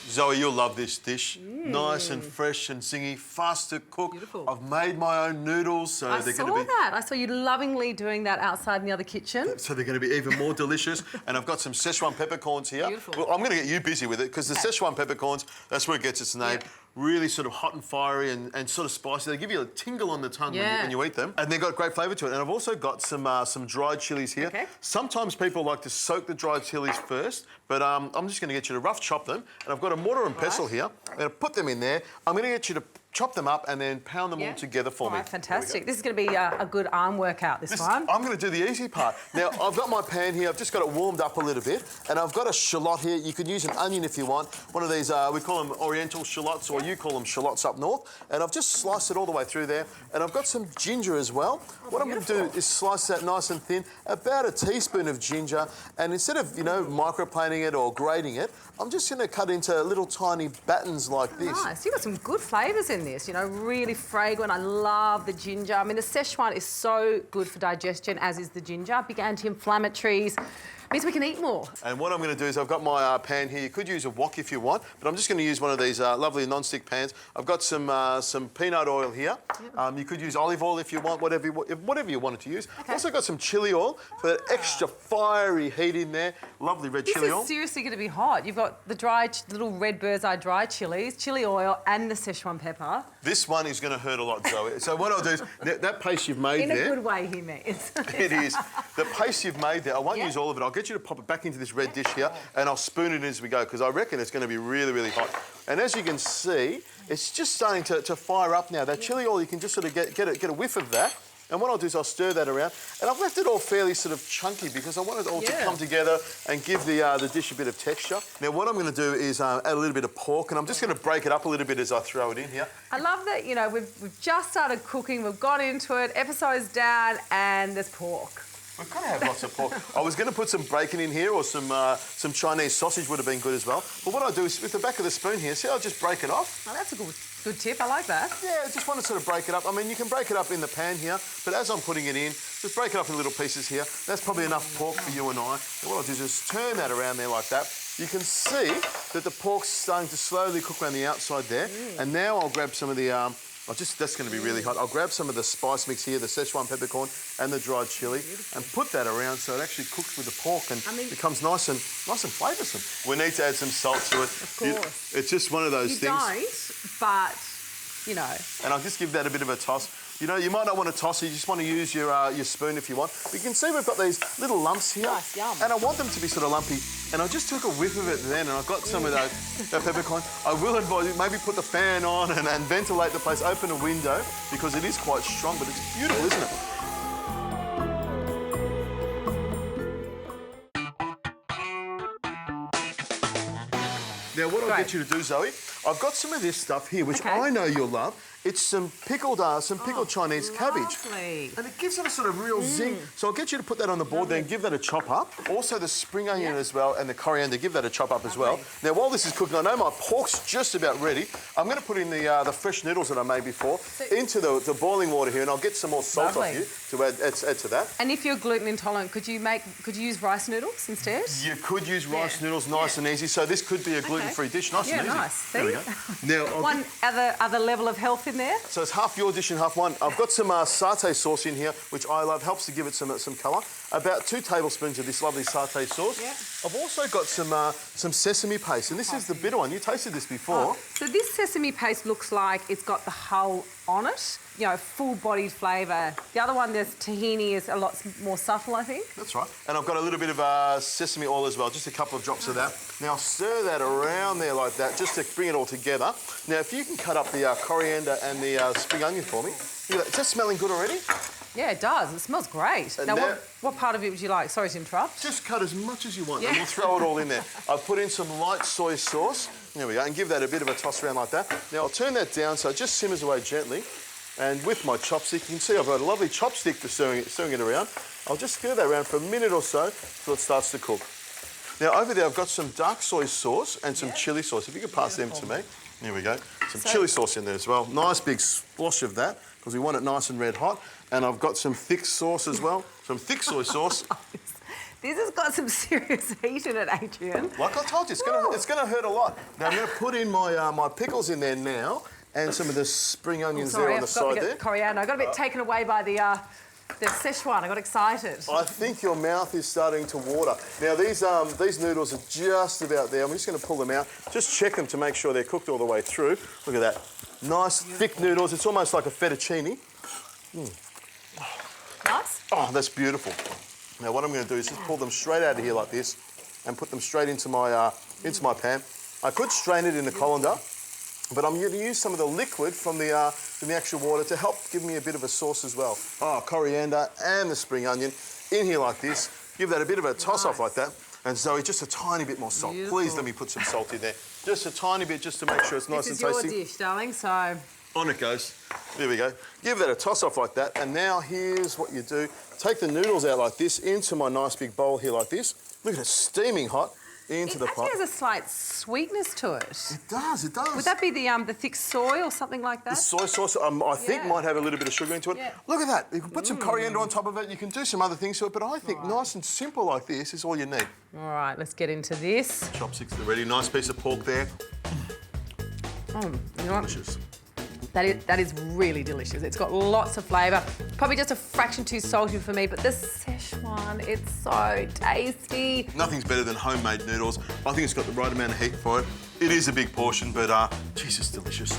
Zoe, you'll love this dish. Nice and fresh and zingy, fast to cook. Beautiful. I've made my own noodles, so I they're saw going to be... that. I saw you lovingly doing that outside in the other kitchen. So they're going to be even more delicious. And I've got some Szechuan peppercorns here. Beautiful. Well, I'm going to get you busy with it because the Szechuan peppercorns, that's where it gets its name. Yeah. Really sort of hot and fiery and sort of spicy. They give you a tingle on the tongue when you eat them. And they've got great flavour to it. And I've also got some dried chilies here. Okay. Sometimes people like to soak the dried chilies first, but I'm just going to get you to rough chop them. And I've got a mortar and pestle here. I'm going to put them in there. I'm going to get you to chop them up and then pound them all together for me. Fantastic. This is going to be a good arm workout this one. I'm going to do the easy part. Now, I've got my pan here. I've just got it warmed up a little bit. And I've got a shallot here. You could use an onion if you want. One of these, we call them oriental shallots, or you call them shallots up north. And I've just sliced it all the way through there. And I've got some ginger as well. What I'm going to do is slice that nice and thin, about a teaspoon of ginger. And instead of, microplaning it or grating it, I'm just going to cut into little tiny battens like this. Nice. You've got some good flavours in this, really fragrant. I love the ginger. I mean, the Szechuan is so good for digestion, as is the ginger. Big anti-inflammatories. Means we can eat more. And what I'm going to do is I've got my pan here. You could use a wok if you want, but I'm just going to use one of these lovely non-stick pans. I've got some peanut oil here. You could use olive oil if you want, whatever you wanted to use. Okay. Also got some chili oil for that extra fiery heat in there. Lovely red chili oil. This is seriously going to be hot. You've got the dried, little red bird's eye dry chilies, chili oil, and the Szechuan pepper. This one is going to hurt a lot, Zoe. So what I'll do is that paste you've made there. In a good way, he means. It is. The paste you've made there, I won't use all of it. I'll get you to pop it back into this red dish here, and I'll spoon it in as we go, because I reckon it's going to be really, really hot. And as you can see, it's just starting to fire up now. That chili oil, you can just sort of get a whiff of that. And what I'll do is I'll stir that around. And I've left it all fairly sort of chunky because I want it all to come together and give the dish a bit of texture. Now, what I'm going to do is add a little bit of pork, and I'm just going to break it up a little bit as I throw it in here. I love that, we've just started cooking, we've got into it, episode's down, and there's pork. We've got to have lots of pork. I was going to put some bacon in here, or some Chinese sausage would have been good as well. But what I do is with the back of the spoon here, see, I'll just break it off. Oh, that's a good tip. I like that. Yeah, I just want to sort of break it up. I mean, you can break it up in the pan here, but as I'm putting it in, just break it up in little pieces here. That's probably enough pork for you and I. And what I'll do is just turn that around there like that. You can see that the pork's starting to slowly cook around the outside there. And now I'll grab some of the... that's going to be really hot. I'll grab some of the spice mix here, the Szechuan peppercorn and the dried chili, and put that around so it actually cooks with the pork and becomes nice and flavoursome. We need to add some salt to it. Of course. It's just one of those things. You don't, but, And I'll just give that a bit of a toss. You might not want to toss it, you just want to use your spoon if you want. But you can see we've got these little lumps here. Nice, yum. And I want them to be sort of lumpy. And I just took a whiff of it then, and I've got some of that peppercorn. I will advise you, maybe put the fan on and ventilate the place, open a window, because it is quite strong, but it's beautiful, isn't it? Now, what I'll get you to do, Zoe, I've got some of this stuff here, which I know you'll love. It's some pickled Chinese cabbage. And it gives it a sort of real zing. So I'll get you to put that on the board there and give that a chop up. Also the spring onion as well, and the coriander, give that a chop up as well. Now, while this is cooking, I know my pork's just about ready. I'm going to put in the fresh noodles that I made before into the boiling water here, and I'll get some more salt off you to add to that. And if you're gluten intolerant, could you use rice noodles instead? You could use rice noodles, nice and easy. So this could be a gluten-free dish, nice and easy. Nice. There we go. Now, one other level of health in there. So it's half your dish and half mine. I've got some satay sauce in here, which I love. Helps to give it some colour. About 2 tablespoons of this lovely satay sauce. I've also got some sesame paste, and this is the bitter one. You tasted this before. So this sesame paste looks like it's got the hull on it. Full-bodied flavour. The other one, there's tahini, is a lot more subtle, I think. That's right. And I've got a little bit of sesame oil as well, just a couple of drops of that. Now, stir that around there like that, just to bring it all together. Now, if you can cut up the coriander and the spring onion for me. Is that smelling good already? Yeah, it does. It smells great. Now, what part of it would you like? Sorry to interrupt. Just cut as much as you want, and we'll throw it all in there. I've put in some light soy sauce. There we go, and give that a bit of a toss around like that. Now, I'll turn that down so it just simmers away gently. And with my chopstick, you can see I've got a lovely chopstick for stirring it around. I'll just stir that around for a minute or so until it starts to cook. Now, over there, I've got some dark soy sauce and some chilli sauce. If you could pass them to me. There we go. Some chilli sauce in there as well. Nice big splosh of that, because we want it nice and red hot. And I've got some thick sauce as well, some thick soy sauce. This has got some serious heat in it, Adrian. Like I told you, it's gonna hurt a lot. Now I'm gonna put in my my pickles in there now, and some of the spring onions there on the side there. Coriander. I got a bit taken away by the Szechuan. I got excited. I think your mouth is starting to water. Now these noodles are just about there. I'm just going to pull them out. Just check them to make sure they're cooked all the way through. Look at that. Nice, thick noodles. It's almost like a fettuccine. Nice. Oh, that's beautiful. Now what I'm going to do is just pull them straight out of here like this and put them straight into my pan. I could strain it in the colander, but I'm going to use some of the liquid from the actual water to help give me a bit of a sauce as well. Oh, coriander and the spring onion in here like this. Give that a bit of a toss-off like that. And Zoe, just a tiny bit more salt. Beautiful. Please let me put some salt in there. Just a tiny bit, just to make sure it's nice and tasty. This is your dish, darling, so... On it goes. There we go. Give that a toss-off like that. And now here's what you do. Take the noodles out like this into my nice big bowl here like this. Look at it, steaming hot. Into the pot. It actually has a slight sweetness to it. It does, it does. Would that be the thick soy or something like that? The soy sauce, I think, might have a little bit of sugar into it. Yeah. Look at that. You can put some coriander on top of it. You can do some other things to it, but I think nice and simple like this is all you need. All right, let's get into this. Chopsticks are ready. Nice piece of pork there. You know what? Delicious. That is really delicious. It's got lots of flavour. Probably just a fraction too salty for me, but this Szechuan, it's so tasty. Nothing's better than homemade noodles. I think it's got the right amount of heat for it. It is a big portion, but geez, it's delicious.